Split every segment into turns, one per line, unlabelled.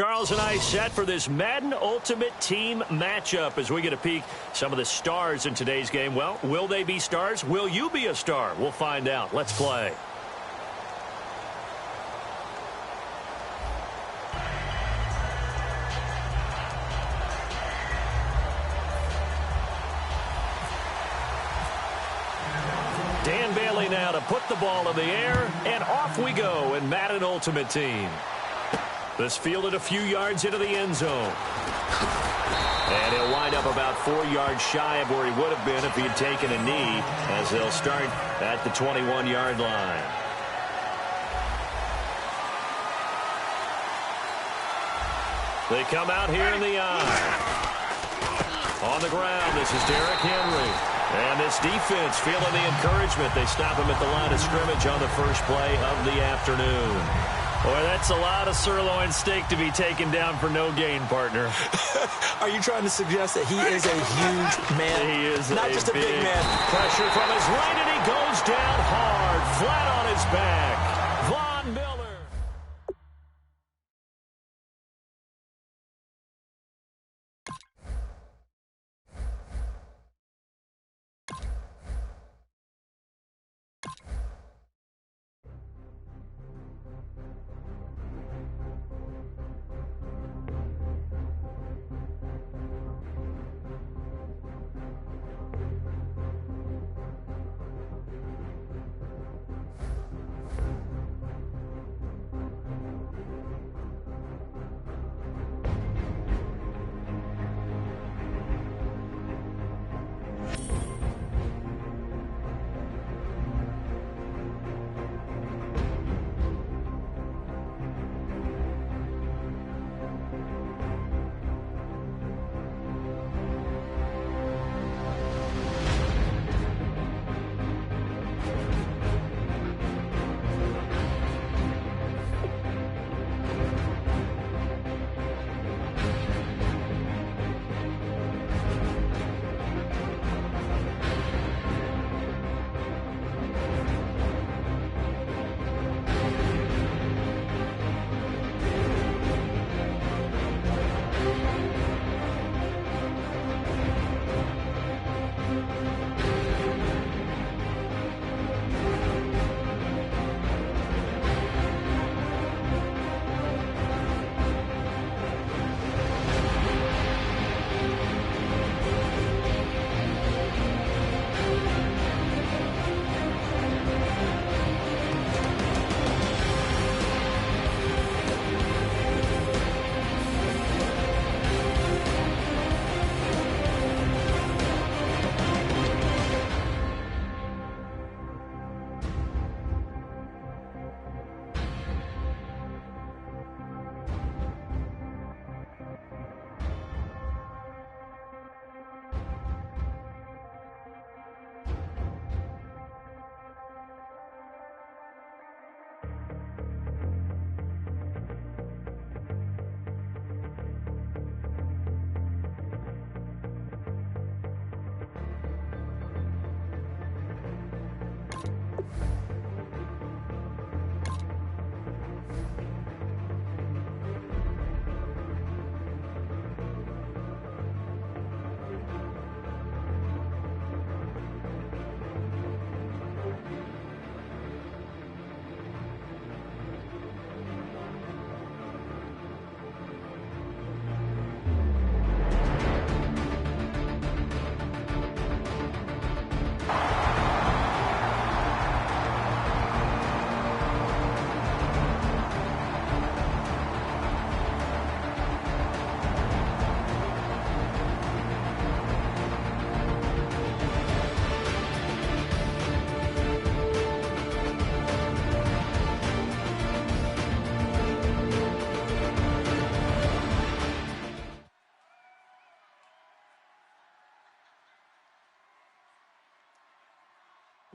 Charles and I set for this Madden Ultimate Team matchup as we get a peek some of the stars in today's game. Well, will they be stars? Will you be a star? We'll find out. Let's play. Dan Bailey now to put the ball in the air, and off we go in Madden Ultimate Team. This fielded a few yards into the end zone. And he'll wind up about 4 yards shy of where he would have been if he had taken a knee, as they'll start at the 21-yard line. They come out here in the eye. On the ground, this is Derrick Henry. And this defense feeling the encouragement. They stop him at the line of scrimmage on the first play of the afternoon. Boy, that's a lot of sirloin steak to be taken down for no gain, partner.
Are you trying to suggest that he is a huge man?
He is
not just a big man.
Pressure from his right, and he goes down hard, flat on his back. Von Miller.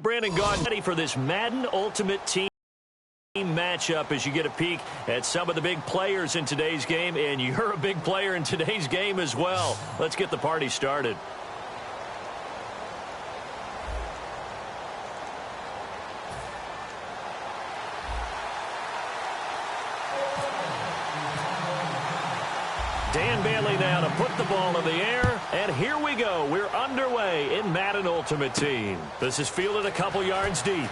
Brandon Gaudin ready for this Madden Ultimate Team matchup as you get a peek at some of the big players in today's game, and you're a big player in today's game as well. Let's get the party started. put the ball in the air, and here we go. We're underway in Madden Ultimate Team. This is fielded a couple yards deep.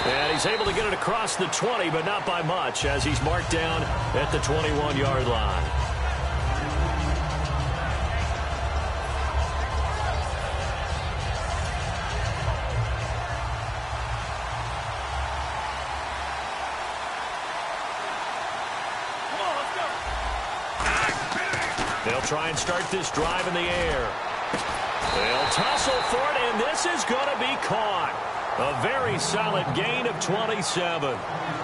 And he's able to get it across the 20, but not by much, as he's marked down at the 21-yard line. They'll try and start this drive in the air. They'll tussle for it, and this is going to be caught. A very solid gain of 27. And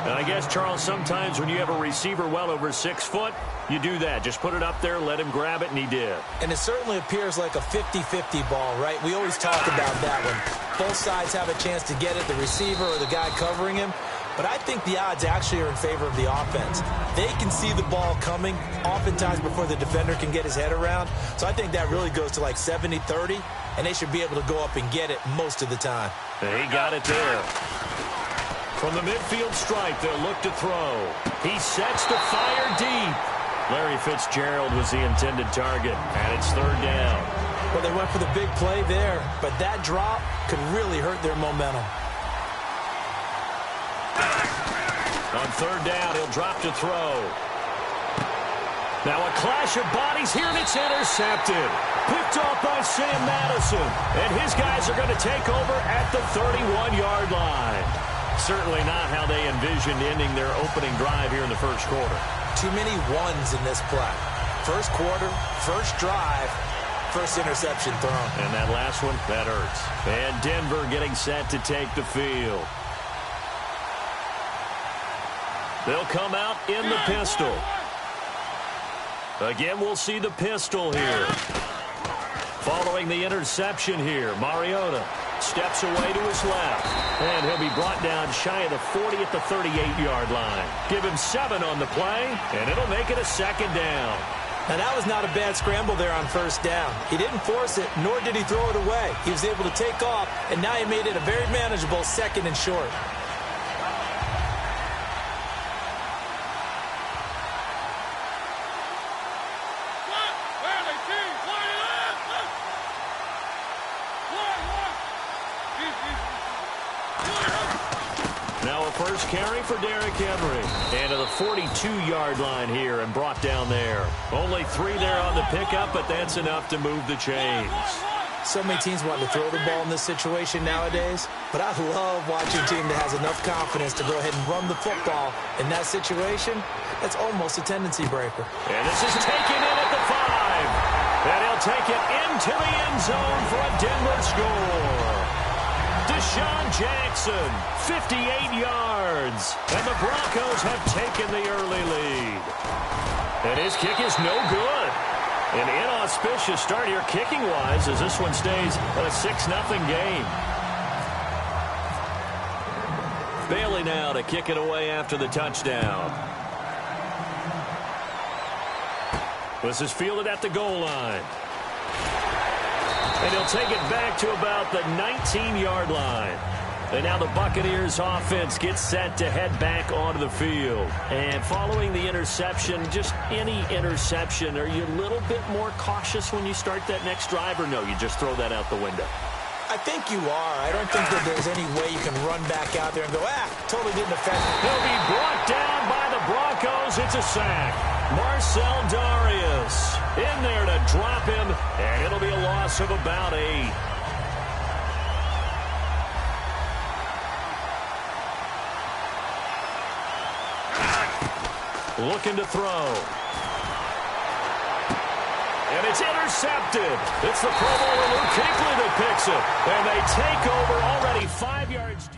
I guess, Charles, sometimes when you have a receiver well over 6 foot, you do that. Just put it up there, let him grab it, and he did.
And it certainly appears like a 50-50 ball, right? We always talk about that one. Both sides have a chance to get it, the receiver or the guy covering him. But I think the odds actually are in favor of the offense. They can see the ball coming oftentimes before the defender can get his head around. So I think that really goes to like 70-30, and they should be able to go up and get it most of the time.
He got it there. From the midfield stripe, they'll look to throw. He sets to fire deep. Larry Fitzgerald was the intended target, and it's third down.
Well, they went for the big play there, but that drop could really hurt their momentum.
On third down, he'll drop to throw. Now a clash of bodies here, and it's intercepted. Picked off by Sam Madison. And his guys are going to take over at the 31-yard line. Certainly not how they envisioned ending their opening drive here in the first quarter.
Too many ones in this play. First quarter, first drive, first interception thrown.
And that last one, that hurts. And Denver getting set to take the field. They'll come out in the pistol. Again, we'll see the pistol here. Following the interception here, Mariota steps away to his left. And he'll be brought down shy of the 40 at the 38-yard line. Give him 7 on the play, and it'll make it a second down.
Now, that was not a bad scramble there on first down. He didn't force it, nor did he throw it away. He was able to take off, and now he made it a very manageable second and short.
First carry for Derrick Henry. And to the 42-yard line here and brought down there. Only 3 there on the pickup, but that's enough to move the chains.
So many teams want to throw the ball in this situation nowadays, but I love watching a team that has enough confidence to go ahead and run the football. In that situation, that's almost a tendency breaker.
And this is taken in at the 5. And he'll take it into the end zone for a Denver score. Deshaun Jackson, 58 yards. And the Broncos have taken the early lead. And his kick is no good. An inauspicious start here kicking-wise as this one stays a 6-0 game. Bailey now to kick it away after the touchdown. This is fielded at the goal line. And he'll take it back to about the 19-yard line. And now the Buccaneers offense gets set to head back onto the field. And following the interception, just any interception, are you a little bit more cautious when you start that next drive, or no, you just throw that out the window?
I think you are. I don't think that there's any way you can run back out there and go, totally didn't affect me.
He'll be brought down by the Broncos. It's a sack. Marcel Darius in there to drop him, and it'll be a loss of about 8. Looking to throw. And it's intercepted. It's the Pro Bowler Luke Kuechly that picks it. And they take over already 5 yards.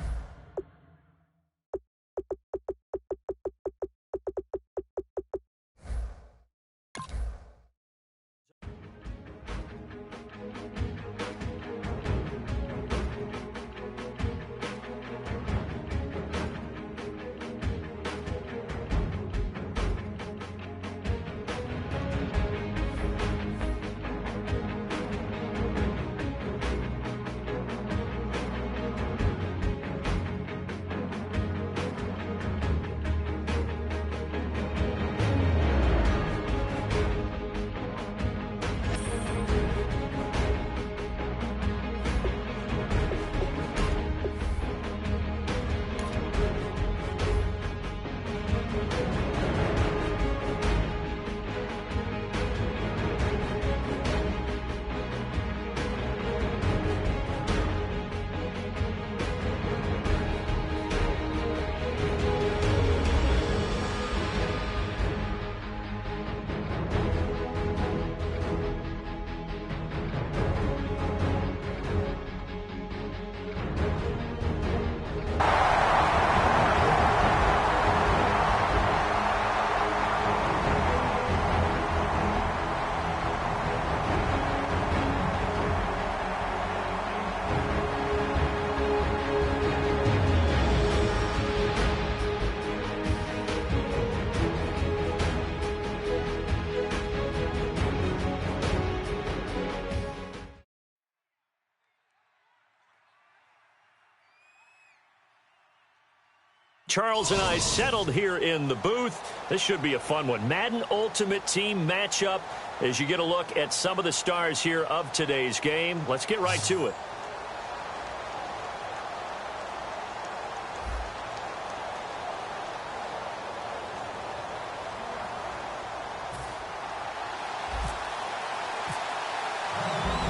Charles and I settled here in the booth. This should be a fun one. Madden Ultimate Team matchup as you get a look at some of the stars here of today's game. Let's get right to it.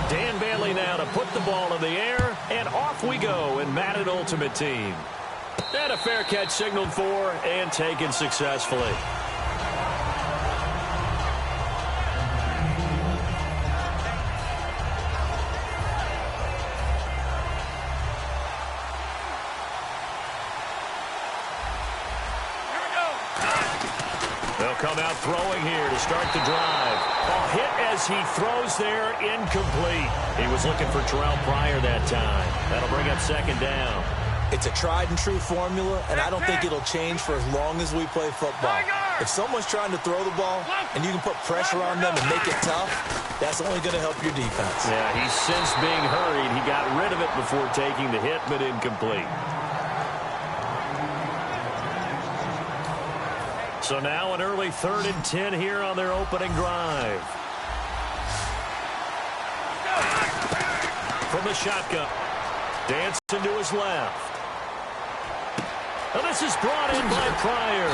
Dan Bailey now to put the ball in the air, and off we go in Madden Ultimate Team. And a fair catch signaled for and taken successfully. They'll come out throwing here to start the drive. A hit as he throws there, incomplete. He was looking for Terrell Pryor that time. That'll bring up second down.
It's a tried-and-true formula, and I don't think it'll change for as long as we play football. If someone's trying to throw the ball and you can put pressure on them and make it tough, that's only going to help your defense.
Yeah, he's since being hurried. He got rid of it before taking the hit, but incomplete. So now an early 3rd and 10 here on their opening drive. From the shotgun. Dancing to his left. And this is brought in by Pryor.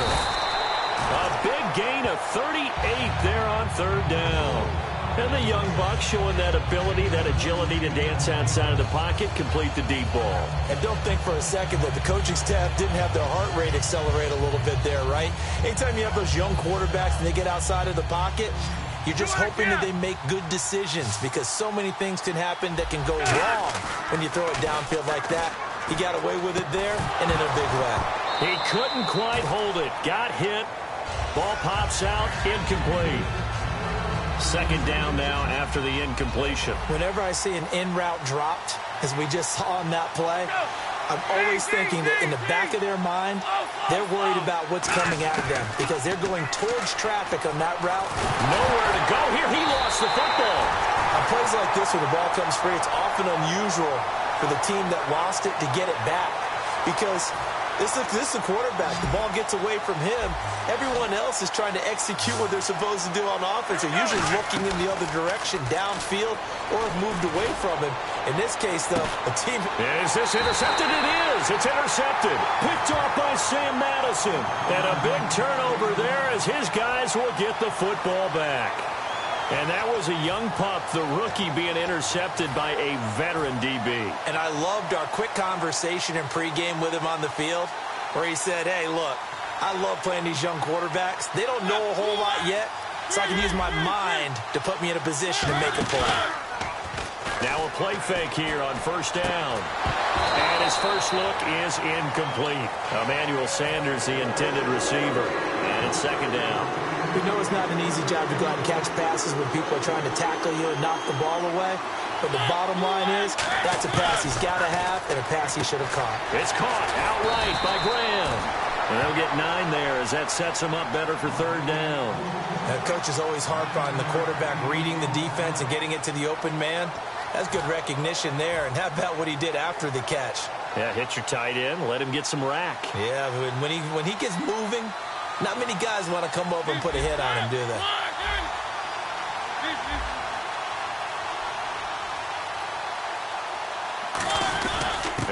A big gain of 38 there on 3rd down. And the young buck showing that ability, that agility to dance outside of the pocket, complete the deep ball.
And don't think for a second that the coaching staff didn't have their heart rate accelerate a little bit there, right? Anytime you have those young quarterbacks and they get outside of the pocket, you're just hoping that they make good decisions because so many things can happen that can go wrong when you throw it downfield like that. He got away with it there and in a big way.
He couldn't quite hold it. Got hit. Ball pops out. Incomplete. Second down now after the incompletion.
Whenever I see an in-route dropped, as we just saw on that play, I'm always thinking that in the back of their mind, they're worried about what's coming at them because they're going towards traffic on that route.
Nowhere to go here. He lost the football.
On plays like this where the ball comes free, it's often unusual for the team that lost it to get it back because this is a quarterback. The ball gets away from him. Everyone else is trying to execute what they're supposed to do on offense. They're usually looking in the other direction, downfield, or have moved away from him. In this case, though, the team...
Is this intercepted? It is. It's intercepted. Picked off by Sam Madison. And a big turnover there as his guys will get the football back. And that was a young pup, the rookie, being intercepted by a veteran DB.
And I loved our quick conversation in pregame with him on the field where he said, hey, look, I love playing these young quarterbacks. They don't know a whole lot yet, so I can use my mind to put me in a position to make a play.
Now a play fake here on 1st down. And his first look is incomplete. Emmanuel Sanders, the intended receiver. And it's 2nd down.
We know it's not an easy job to go out and catch passes when people are trying to tackle you and knock the ball away. But the bottom line is, that's a pass he's got to have and a pass he should have caught.
It's caught outright by Graham. And they'll get 9 there as that sets him up better for 3rd down.
Coaches always harp on the quarterback reading the defense and getting it to the open man. That's good recognition there. And how about what he did after the catch?
Yeah, hit your tight end, let him get some rack.
Yeah, when he gets moving, not many guys want to come over and put a hit on him, do they?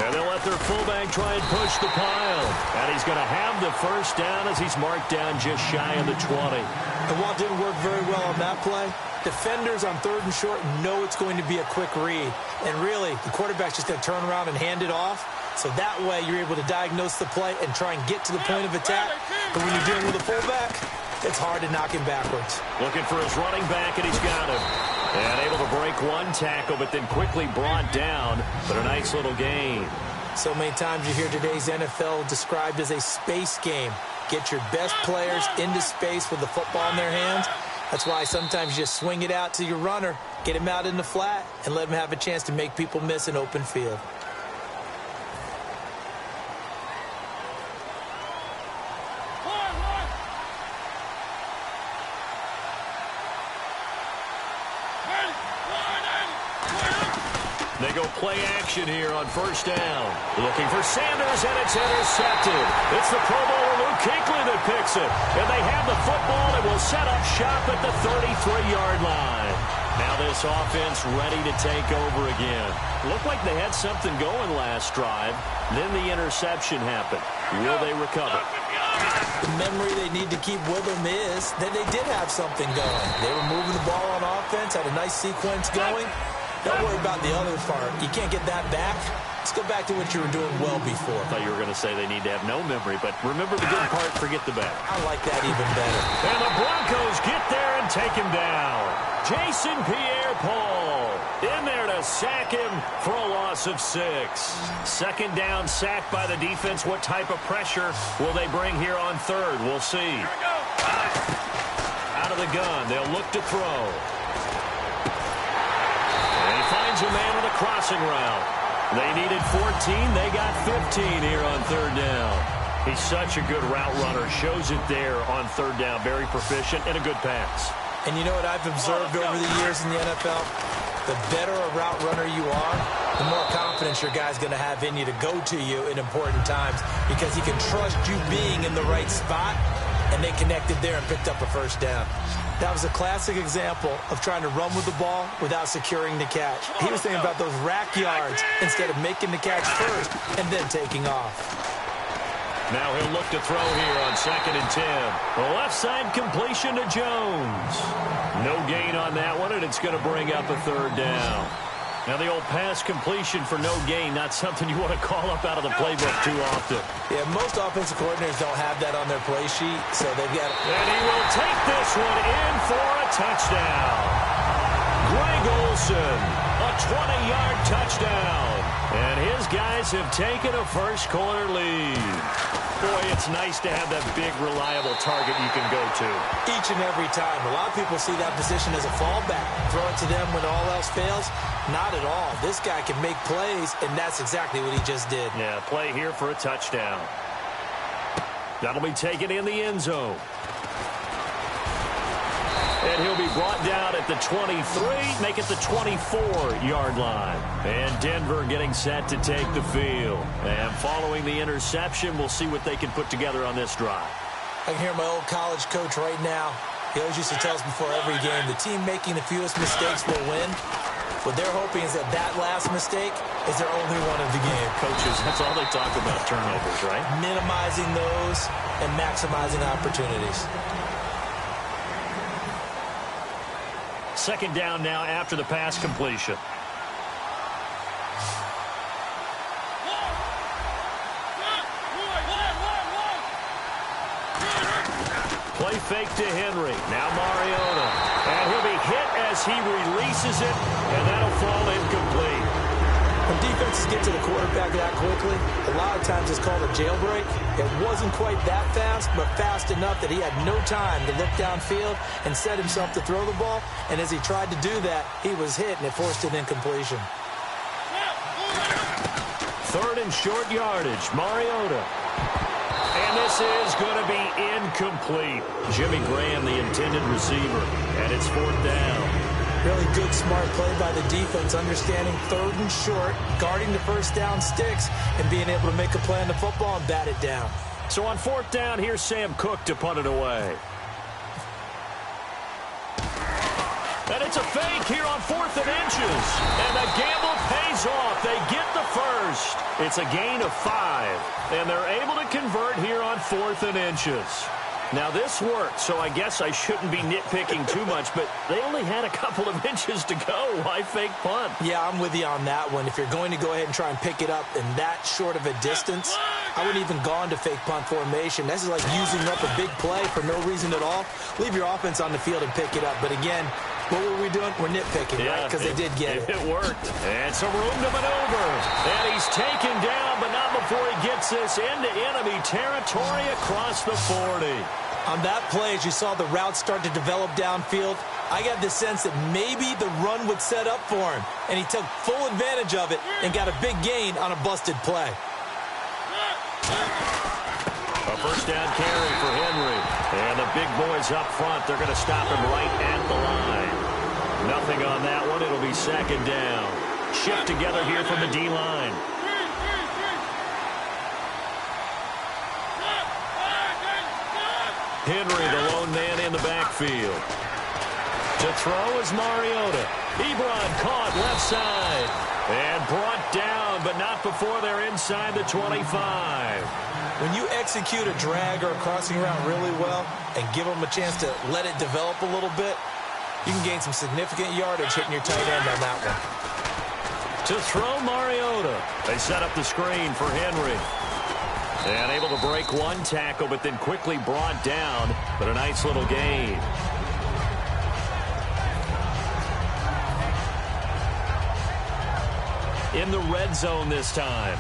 And they'll let their fullback try and push the pile. And he's going to have the 1st down as he's marked down just shy of the 20.
And while it didn't work very well on that play, defenders on 3rd and short know it's going to be a quick read. And really, the quarterback's just going to turn around and hand it off. So that way, you're able to diagnose the play and try and get to the point of attack. But when you're dealing with a fullback, it's hard to knock him backwards.
Looking for his running back, and he's got him. And able to break one tackle, but then quickly brought down. But a nice little gain.
So many times you hear today's NFL described as a space game. Get your best players into space with the football in their hands. That's why sometimes you just swing it out to your runner, get him out in the flat, and let him have a chance to make people miss an open field.
They go play action here on first down. Looking for Sanders, and it's intercepted. It's the Pro Bowler Luke Kuechly that picks it. And they have the football and will set up shop at the 33-yard line. Now this offense ready to take over again. Looked like they had something going last drive. Then the interception happened. Will they recover?
The memory they need to keep with them is that they did have something going. They were moving the ball on offense, had a nice sequence going. Don't worry about the other part. You can't get that back. Let's go back to what you were doing well before.
I thought you were going to say they need to have no memory, but remember the good part, forget the bad.
I like that even better.
And the Broncos get there and take him down. Jason Pierre-Paul in there to sack him for a loss of 6. Second down, sacked by the defense. What type of pressure will they bring here on third? We'll see. Out of the gun, they'll look to throw. And he finds a man on a crossing route. They needed 14. They got 15 here on third down. He's such a good route runner. Shows it there on third down. Very proficient and a good pass.
And you know what I've observed over the years in the NFL? The better a route runner you are, the more confidence your guy's going to have in you to go to you in important times because he can trust you being in the right spot, and they connected there and picked up a first down. That was a classic example of trying to run with the ball without securing the catch. He was thinking about those rack yards instead of making the catch first and then taking off.
Now he'll look to throw here on 2nd and 10. The left side completion to Jones. No gain on that one, and it's going to bring up a third down. Now the old pass completion for no gain, not something you want to call up out of the playbook too often.
Yeah, most offensive coordinators don't have that on their play sheet, so they've got it.
And he will take this one in for a touchdown. Greg Olsen, a 20-yard touchdown. And his guys have taken a first-quarter lead. Boy, it's nice to have that big, reliable target you can go to.
Each and every time. A lot of people see that position as a fallback. Throw it to them when all else fails. Not at all. This guy can make plays, and that's exactly what he just did.
Yeah, play here for a touchdown. That'll be taken in the end zone. And he'll be brought down at the 23, make it the 24-yard line. And Denver getting set to take the field. And following the interception, we'll see what they can put together on this drive.
I can hear my old college coach right now. He always used to tell us before every game, the team making the fewest mistakes will win. What they're hoping is that that last mistake is their only one of the game.
Coaches, that's all they talk about, turnovers, right?
Minimizing those and maximizing opportunities.
Second down now after the pass completion. Play fake to Henry. Now Mariota. And he'll be hit as he releases it, and that'll fall incomplete.
When defenses get to the quarterback that quickly, a lot of times it's called a jailbreak. It wasn't quite that fast, but fast enough that he had no time to look downfield and set himself to throw the ball. And as he tried to do that, he was hit, and it forced an incompletion.
Third and short yardage, Mariota. And this is going to be incomplete. Jimmy Graham, the intended receiver, and it's fourth down.
Really good, smart play by the defense, understanding third and short, guarding the first down sticks, and being able to make a play on the football and bat it down.
So on fourth down, here's Sam Cook to punt it away. And it's a fake here on 4th and inches. And the gamble pays off. They get the first. It's a gain of 5. And they're able to convert here on 4th and inches. Now, this worked, so I guess I shouldn't be nitpicking too much, but they only had a couple of inches to go. Why fake punt?
Yeah, I'm with you on that one. If you're going to go ahead and try and pick it up in that short of a distance, I wouldn't even gone to fake punt formation. This is like using up a big play for no reason at all. Leave your offense on the field and pick it up. But again, what were we doing? We're nitpicking, right? Because they did get it.
It worked. And some room to maneuver. And he's taken down, but not before he gets this into enemy territory across the 40.
On that play, as you saw the route start to develop downfield, I got the sense that maybe the run would set up for him. And he took full advantage of it and got a big gain on a busted play.
A first down carry for Henry. And the big boys up front, they're going to stop him right at the line. Nothing on that one. It'll be second down. shift together here from the D-line. Henry, the lone man in the backfield. To throw is Mariota. Ebron caught left side. And brought down, but not before they're inside the 25.
When you execute a drag or a crossing route really well and give them a chance to let it develop a little bit, you can gain some significant yardage hitting your tight end on that one.
To throw Mariota. They set up the screen for Henry. And able to break one tackle, but then quickly brought down. But a nice little gain. In the red zone this time.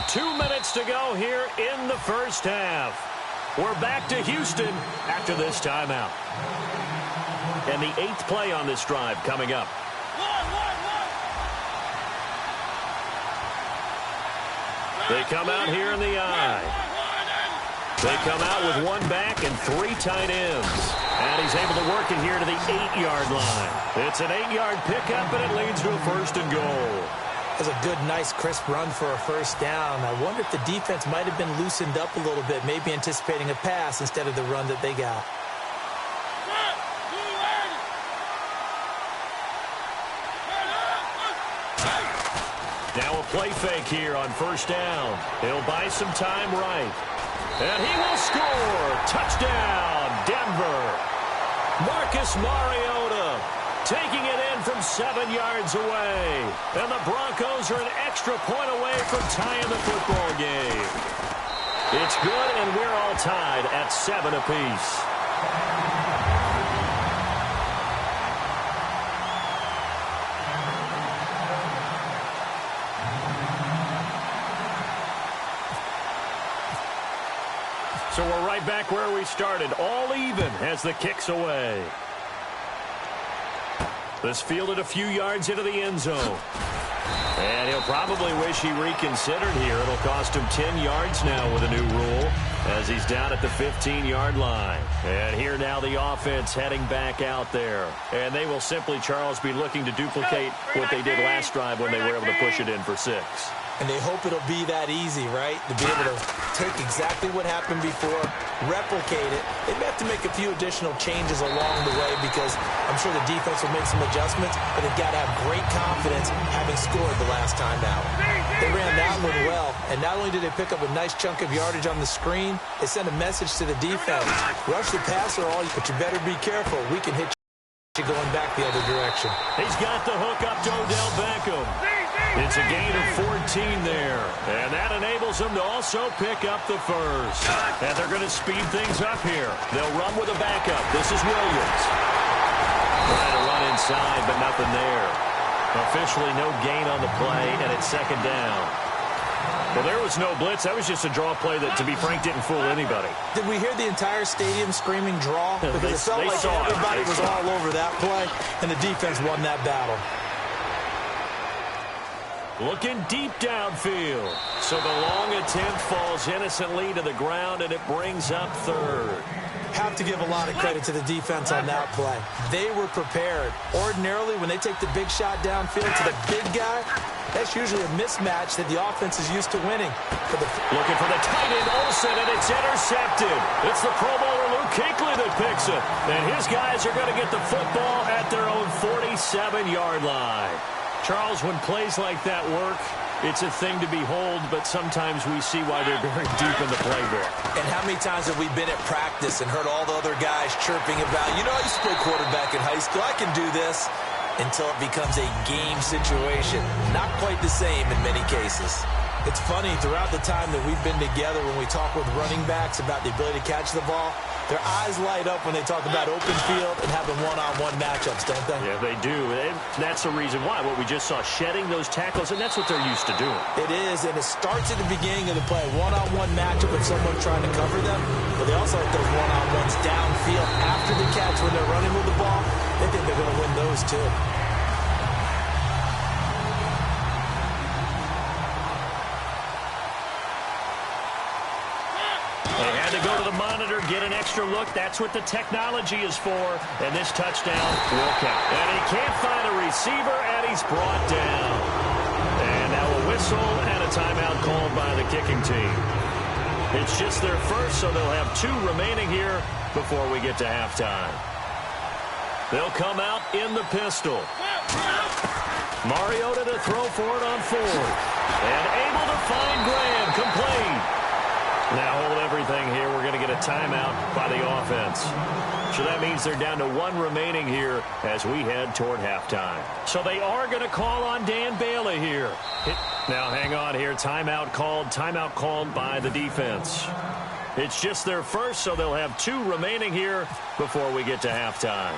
2 minutes to go here in the first half. We're back to Houston after this timeout. And the 8th play on this drive coming up. They come out here in the eye. They come out with one back and 3 tight ends. And he's able to work it here to the 8-yard line. It's an 8-yard pickup, and it leads to a 1st and goal.
That's a good, nice, crisp run for a first down. I wonder if the defense might have been loosened up a little bit, maybe anticipating a pass instead of the run that they got.
Now a play fake here on first down. He'll buy some time right. And he will score. Touchdown, Denver. Marcus Mariota taking it in from 7 yards away. And the Broncos are an extra point away from tying the football game. It's good, and we're all tied at 7 apiece. So we're right back where we started, all even as the kick's away. This fielded a few yards into the end zone. And he'll probably wish he reconsidered here. It'll cost him 10 yards now with a new rule as he's down at the 15-yard line. And here now the offense heading back out there. And they will simply, Charles, be looking to duplicate what they did last drive when they were able to push it in for 6.
And they hope it'll be that easy, right? To be able to take exactly what happened before, replicate it. They may have to make a few additional changes along the way because I'm sure the defense will make some adjustments, but they've got to have great confidence having scored the last time out. They ran that one well, and not only did they pick up a nice chunk of yardage on the screen, they sent a message to the defense. Rush the passer all, but you better be careful. We can hit you going back the other direction.
He's got the hook up to Odell Beckham. It's a gain of 14 there. And that enables them to also pick up the first. And they're going to speed things up here. They'll run with a backup. This is Williams. Trying to run inside, but nothing there. Officially no gain on the play, and it's 2nd down. Well, there was no blitz. That was just a draw play that, to be frank, didn't fool anybody.
Did we hear the entire stadium screaming draw? Because it felt like everybody was all over that play, and the defense won that battle.
Looking deep downfield. So the long attempt falls innocently to the ground, and it brings up 3rd.
Have to give a lot of credit to the defense on that play. They were prepared. Ordinarily, when they take the big shot downfield to the big guy, that's usually a mismatch that the offense is used to winning.
Looking for the tight end, Olsen, and it's intercepted. It's the Pro Bowler Luke Kuechly that picks it. And his guys are going to get the football at their own 47-yard line. Charles, when plays like that work, it's a thing to behold, but sometimes we see why they're very deep in the playbook.
And how many times have we been at practice and heard all the other guys chirping about, you know, I used to play quarterback in high school, I can do this, until it becomes a game situation. Not quite the same in many cases. It's funny, throughout the time that we've been together, when we talk with running backs about the ability to catch the ball, their eyes light up when they talk about open field and having one-on-one matchups, don't they?
Yeah, they do. And that's the reason why. What we just saw, shedding those tackles, and that's what they're used to doing.
It is, and it starts at the beginning of the play. One-on-one matchup with someone trying to cover them, but they also like those one-on-ones downfield after the catch when they're running with the ball. They think they're going to win those, too.
They had to go to the monitor, get an extra look. That's what the technology is for. And this touchdown will count. And he can't find a receiver. receiver, and he's brought down. And now a whistle and a timeout called by the kicking team. It's just their first, so they'll have 2 remaining here before we get to halftime. They'll come out in the pistol. Mariota to throw for it on 4th. And able to find Graham, complete. Now hold everything here. We're going to get a timeout by the offense. So that means they're down to 1 remaining here as we head toward halftime. So they are going to call on Dan Bailey here. Now hang on here. Timeout called by the defense. It's just their first, so they'll have 2 remaining here before we get to halftime.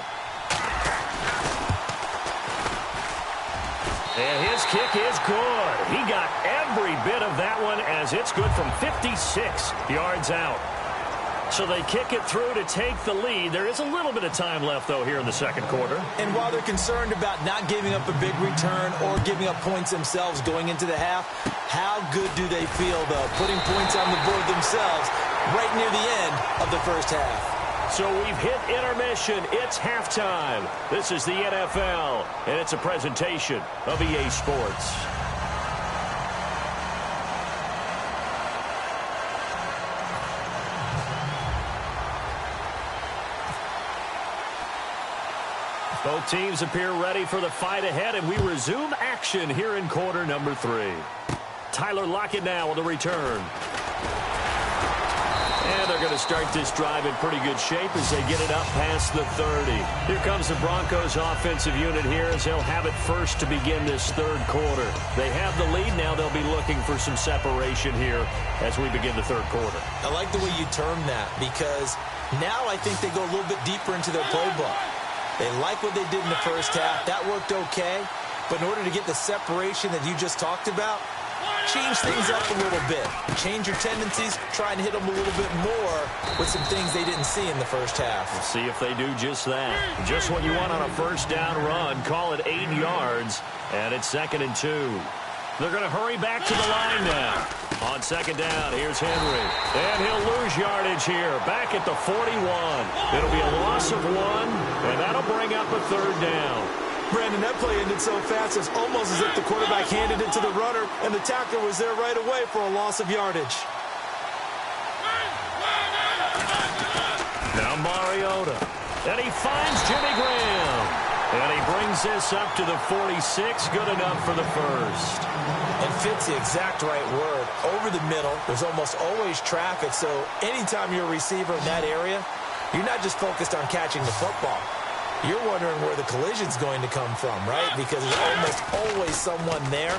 And his kick is good. He got every bit of that one as it's good from 56 yards out. So they kick it through to take the lead. There is a little bit of time left, though, here in the second quarter.
And while they're concerned about not giving up a big return or giving up points themselves going into the half, how good do they feel, though, putting points on the board themselves right near the end of the first half?
So we've hit intermission. It's halftime. This is the NFL, and it's a presentation of EA Sports. Both teams appear ready for the fight ahead, and we resume action here in quarter number 3. Tyler Lockett now on the return. And they're going to start this drive in pretty good shape as they get it up past the 30. Here comes the Broncos offensive unit here as they'll have it first to begin this third quarter. They have the lead. Now they'll be looking for some separation here as we begin the third quarter.
I like the way you term that because now I think they go a little bit deeper into their playbook. They like what they did in the first half. That worked okay. But in order to get the separation that you just talked about, change things up a little bit. Change your tendencies. Try and hit them a little bit more with some things they didn't see in the first half.
We'll see if they do just that. Just what you want on a first down run. Call it 8 yards. And it's 2nd and 2. They're going to hurry back to the line now. On 2nd down, here's Henry. And he'll lose yardage here. Back at the 41. It'll be a loss of 1. And that'll bring up a 3rd down.
Brandon, that play ended so fast, it's almost as if the quarterback handed it to the runner, and the tackler was there right away for a loss of yardage.
Now Mariota. And he finds Jimmy Graham. And he brings this up to the 46. Good enough for the first.
And fits the exact right word. Over the middle, there's almost always traffic, so anytime you're a receiver in that area, you're not just focused on catching the football. You're wondering where the collision's going to come from, right? Because there's almost always someone there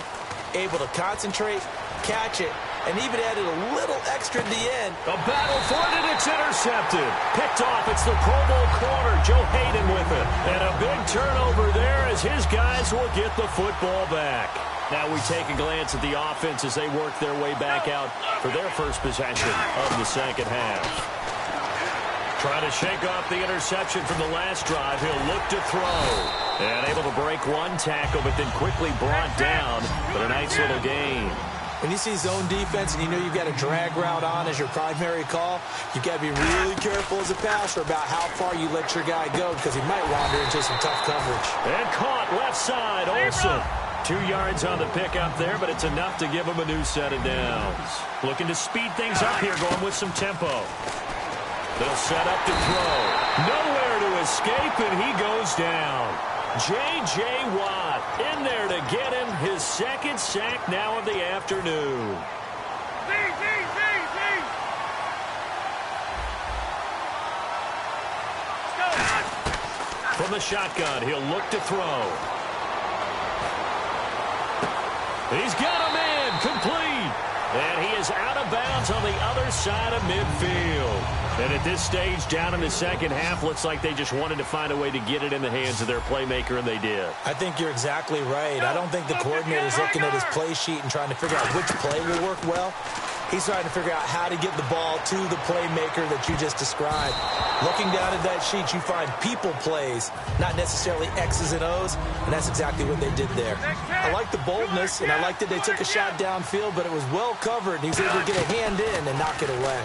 able to concentrate, catch it, and even added a little extra at the end.
A battle for it, and it's intercepted. Picked off. It's the Pro Bowl corner, Joe Hayden with it. And a big turnover there as his guys will get the football back. Now we take a glance at the offense as they work their way back out for their first possession of the second half. Trying to shake off the interception from the last drive. He'll look to throw. And able to break one tackle, but then quickly brought down. But a nice little gain.
When you see zone defense and you know you've got a drag route on as your primary call, you've got to be really careful as a passer about how far you let your guy go because he might wander into some tough coverage.
And caught left side, Olsen. 2 yards on the pickup there, but it's enough to give him a new set of downs. Looking to speed things up here, going with some tempo. They'll set up to throw. Nowhere to escape, and he goes down. J.J. Watt in there to get him his second sack now of the afternoon. From the shotgun, he'll look to throw. He's got him in, complete. And he is out of bounds on the other side of midfield. And at this stage, down in the second half, looks like they just wanted to find a way to get it in the hands of their playmaker, and they did.
I think you're exactly right. I don't think the coordinator's looking at his play sheet and trying to figure out which play will work well. He's trying to figure out how to get the ball to the playmaker that you just described. Looking down at that sheet, you find people plays, not necessarily X's and O's, and that's exactly what they did there. I like the boldness, and I like that they took a shot downfield, but it was well covered, and he's able to get a hand in and knock it away.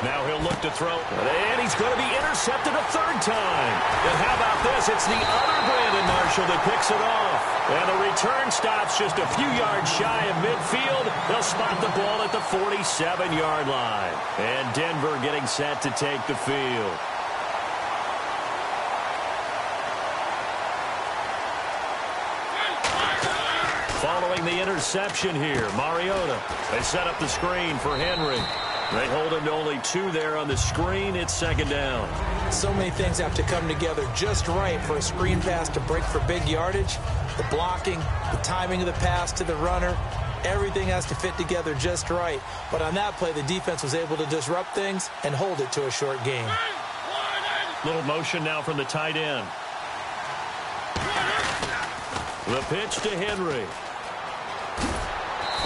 Now he'll look to throw, and he's going to be intercepted a third time. And how about this? It's the other Brandon Marshall that picks it off. And the return stops just a few yards shy of midfield. They'll spot the ball at the 47-yard line. And Denver getting set to take the field. Following the interception here, Mariota. They set up the screen for Henry. They hold him to only 2 there on the screen. It's second down.
So many things have to come together just right for a screen pass to break for big yardage. The blocking, the timing of the pass to the runner, everything has to fit together just right. But on that play, the defense was able to disrupt things and hold it to a short game.
Little motion now from the tight end. The pitch to Henry.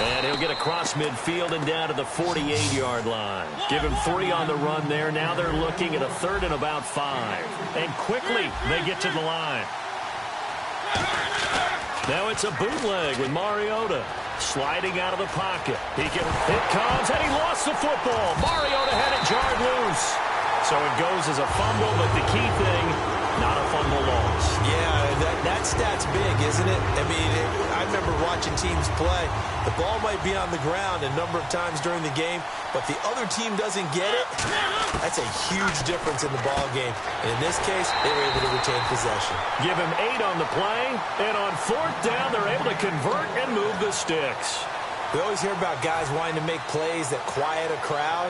And he'll get across midfield and down to the 48-yard line. Give him 3 on the run there. Now they're looking at a 3rd and about 5. And quickly they get to the line. Now it's a bootleg with Mariota sliding out of the pocket. It comes, and he lost the football. Mariota had it jarred loose. So it goes as a fumble, but the key thing, not a fumble loss.
Yeah, that stat's big, isn't it? I mean, I remember watching teams play. The ball might be on the ground a number of times during the game, but the other team doesn't get it. That's a huge difference in the ball game. And in this case, they were able to retain possession.
Give him 8 on the play, and on 4th down, they're able to convert and move the sticks.
We always hear about guys wanting to make plays that quiet a crowd.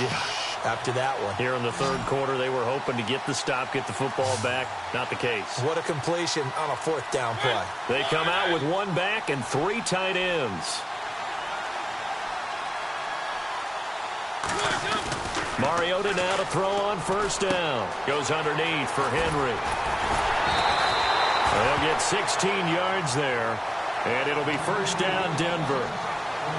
Yeah.
After that one.
Here in the 3rd quarter, they were hoping to get the stop, get the football back. Not the case.
What a completion on a 4th down play.
They come out with 1 back and 3 tight ends. Mariota now to throw on 1st down. Goes underneath for Henry. They'll get 16 yards there, and it'll be 1st down, Denver.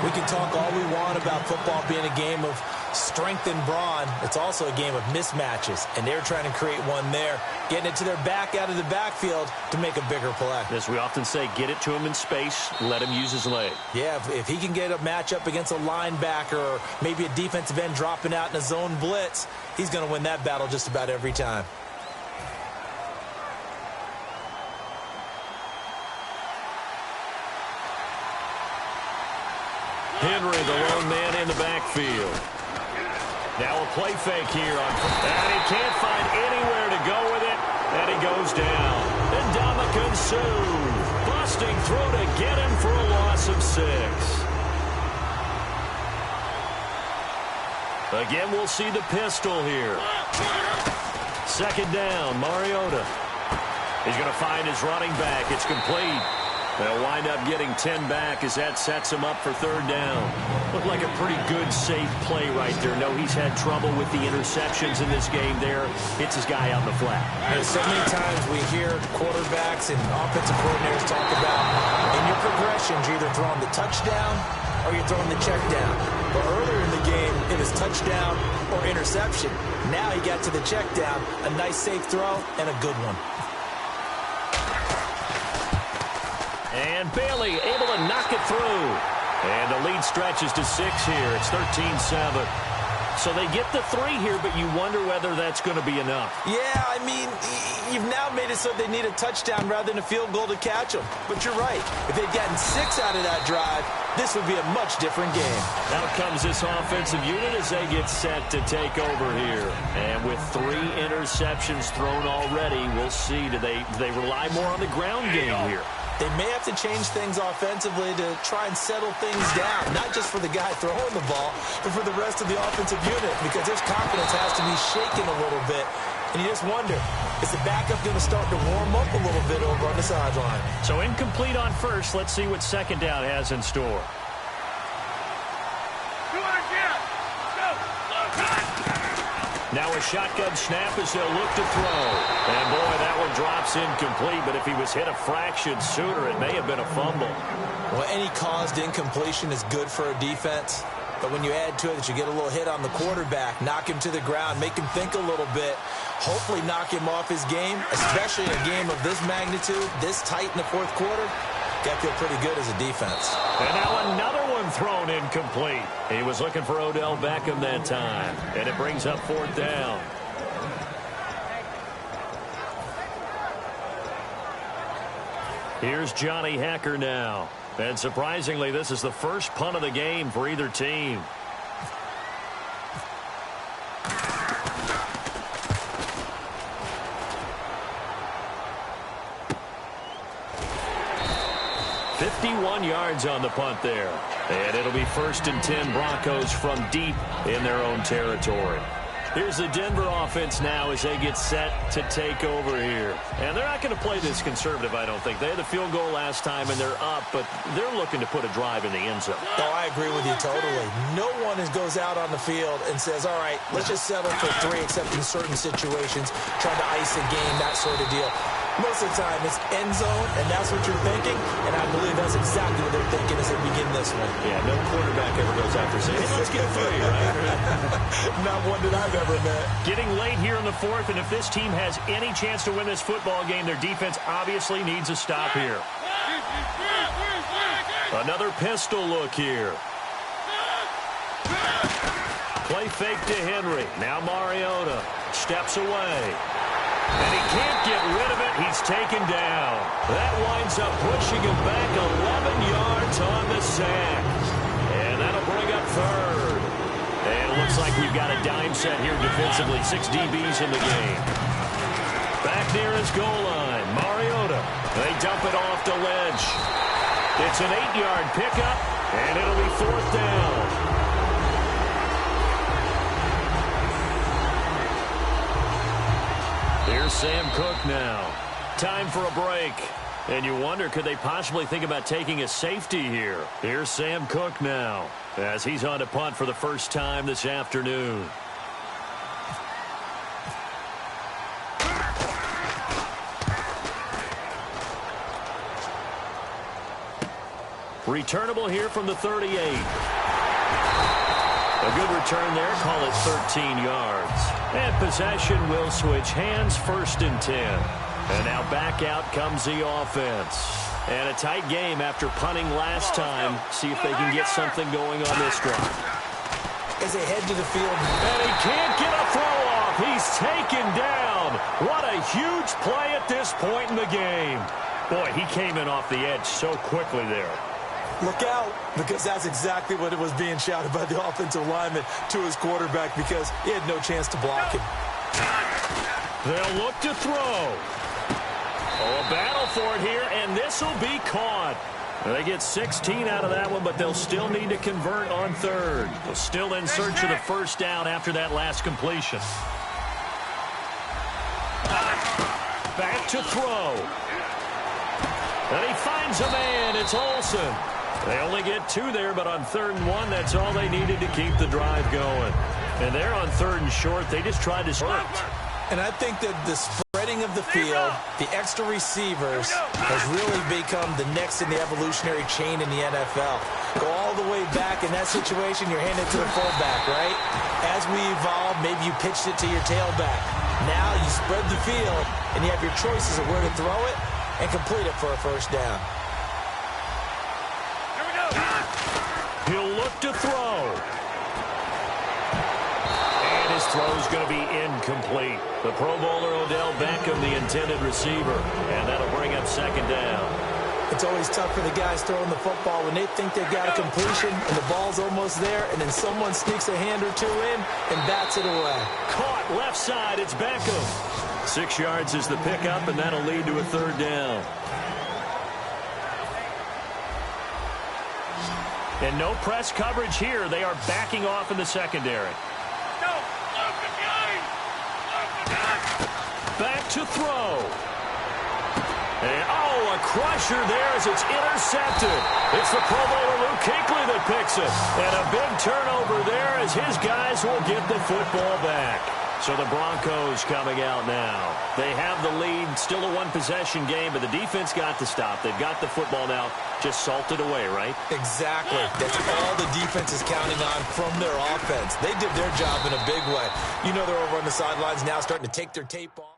We can talk all we want about football being a game of strength and brawn. It's also a game of mismatches, and they're trying to create one there, getting it to their back out of the backfield to make a bigger play.
As we often say, get it to him in space, let him use his leg.
Yeah, if he can get a matchup against a linebacker or maybe a defensive end dropping out in a zone blitz, he's going to win that battle just about every time.
Henry, the lone man in the backfield. Now a play fake here. And he can't find anywhere to go with it. And he goes down. And Ndamukong Suh busting through to get him for a loss of 6. Again, we'll see the pistol here. 2nd down, Mariota. He's going to find his running back. It's complete. They'll wind up getting 10 back as that sets him up for 3rd down. Looked like a pretty good, safe play right there. No, he's had trouble with the interceptions in this game there. Hits his guy out in the flat.
And so many times we hear quarterbacks and offensive coordinators talk about in your progressions, you're either throwing the touchdown or you're throwing the check down. But earlier in the game, it was touchdown or interception. Now he got to the check down, a nice safe throw, and a good one.
And Bailey able to knock it through. And the lead stretches to 6 here. It's 13-7. So they get the 3 here, but you wonder whether that's going to be enough.
Yeah, I mean, you've now made it so they need a touchdown rather than a field goal to catch them. But you're right. If they'd gotten 6 out of that drive, this would be a much different game.
Out comes this offensive unit as they get set to take over here. And with 3 interceptions thrown already, we'll see. Do they rely more on the ground game here?
They may have to change things offensively to try and settle things down, not just for the guy throwing the ball, but for the rest of the offensive unit, because his confidence has to be shaken a little bit. And you just wonder, is the backup going to start to warm up a little bit over on the sideline?
So incomplete on 1st. Let's see what 2nd down has in store. Now a shotgun snap as they'll look to throw. And, boy, that one drops incomplete. But if he was hit a fraction sooner, it may have been a fumble.
Well, any caused incompletion is good for a defense. But when you add to it that you get a little hit on the quarterback, knock him to the ground, make him think a little bit, hopefully knock him off his game, especially in a game of this magnitude, this tight in the 4th quarter, got to feel pretty good as a defense.
And now another one thrown incomplete. He was looking for Odell Beckham that time. And it brings up 4th down. Here's Johnny Hacker now. And surprisingly, this is the first punt of the game for either team. "51 yards on the punt there. And it'll be 1st and 10 Broncos from deep in their own territory. Here's the Denver offense now as they get set to take over here. And they're not going to play this conservative, I don't think. They had the field goal last time, and they're up, but they're looking to put a drive in the end zone.
Oh, I agree with you totally. No one goes out on the field and says, all right, let's just settle for 3, except in certain situations, trying to ice a game, that sort of deal. Most of the time, it's end zone, and that's what you're thinking, and I believe that's exactly what they're thinking as they begin this one.
Yeah, no quarterback ever goes out there saying, hey, let's get 3, right?
Not one that I've ever met.
Getting late here in the 4th, and if this team has any chance to win this football game, their defense obviously needs a stop here. Another pistol look here. Play fake to Henry. Now Mariota steps away. And he can't get rid of it. He's taken down. That winds up pushing him back 11 yards on the sack. And that'll bring up 3rd. And it looks like we've got a dime set here defensively. 6 DBs in the game. Back near his goal line. Mariota. They dump it off to Lynch. It's an 8-yard pickup, and it'll be 4th down. Here's Sam Cook now. Time for a break. And you wonder, could they possibly think about taking a safety here? Here's Sam Cook now, as he's on to punt for the first time this afternoon. Returnable here from the 38. A good return there. Call it 13 yards. And possession will switch hands, 1st and 10. And now back out comes the offense. And a tight game after punting last time. See if they can get something going on this drive.
As they head to the field.
And he can't get a throw off. He's taken down. What a huge play at this point in the game. Boy, he came in off the edge so quickly there.
Look out, because that's exactly what it was being shouted by the offensive lineman to his quarterback, because he had no chance to block him.
They'll look to throw. Oh, a battle for it here, and this will be caught. They get 16 out of that one, but they'll still need to convert on 3rd. They're still in search of the 1st down after that last completion. Back to throw. And he finds a man. It's Olsen. They only get 2 there, but on 3rd and 1, that's all they needed to keep the drive going. And they're on 3rd and short. They just tried to sort.
And I think that the spreading of the field, the extra receivers, has really become the next in the evolutionary chain in the NFL. Go all the way back in that situation, you're handed to the fullback, right? As we evolve, maybe you pitched it to your tailback. Now you spread the field, and you have your choices of where to throw it and complete it for a 1st down.
He'll look to throw. And his throw's going to be incomplete. The Pro Bowler Odell Beckham, the intended receiver. And that'll bring up 2nd down.
It's always tough for the guys throwing the football when they think they've got a completion and the ball's almost there, and then someone sneaks a hand or 2 in and bats it away.
Caught left side. It's Beckham. 6 yards is the pickup, and that'll lead to a 3rd down. And no press coverage here. They are backing off in the secondary. Back to throw. And, oh, a crusher there as it's intercepted. It's the Pro Bowler Luke Kuechly that picks it. And a big turnover there as his guys will get the football back. So the Broncos coming out now. They have the lead, still a 1-possession game, but the defense got to stop. They've got the football now, just salted away, right?
Exactly. That's all the defense is counting on from their offense. They did their job in a big way. You know they're over on the sidelines now starting to take their tape off.